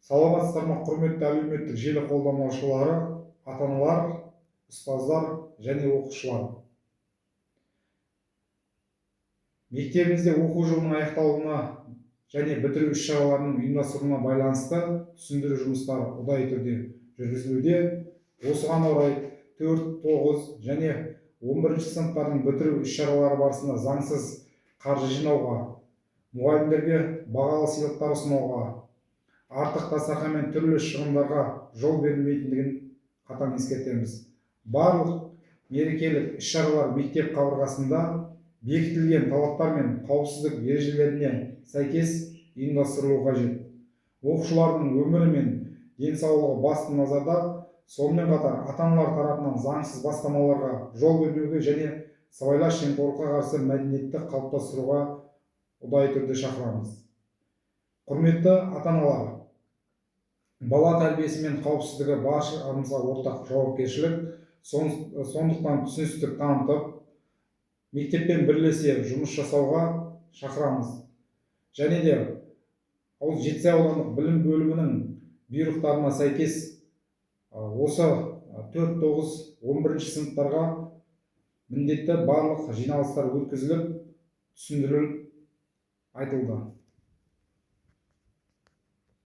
Саламатсыздар ма, құрметті әлеуметтік желі қолданушылары, ата-аналар, ұстаздар және оқушылар. Мектебімізде оқу жылының аяқталуына және бітіру іс-шараларының ұйымдастырылуына байланысты түсіндіру жұмыстары ұдайы түрде жүргізілуде. Осыған орай 4, 9 және 11 сыныптардың бітіру іс-шаралары барысында заңсыз қаржы жинауға, мұғалімдерге бағалы сыйлықтар ұсынуға, артық дастархан мен түрлі шығындарға жол берілмейтіндігін қатаң ескертеміз. Барлық мерекелік іс-шаралар мектеп қабырғасында бекітілген талаптар мен қауіпсіздік ережелеріне сәйкес ұйымдастырылуы қажет. Оқушылардың өмірі мен денсаулығы басты назарда, сонымен қатар ата-аналар тарапынан заңсыз бастамаларға жол бермеуге және сыбайлас жемқорлыққа қарсы мәдениетті қалыптастыруға ұдайы түрде шақырамыз. Құрметті ата-аналар, бала тәрбиесі мен қауіпсіздігі баршамызға ортақ жауапкершілік, сондықтан түсіністік танытып, мектеппен бірлесе жұмыс жасауға шақырамыз. Және де Жетісай аудандық білім бөлімінің бұйрықтарына сәйкес осы 4, 9, 11 сыныптарға міндетті барлық жиналыстар өткізіліп, түсіндіріліп айтылды.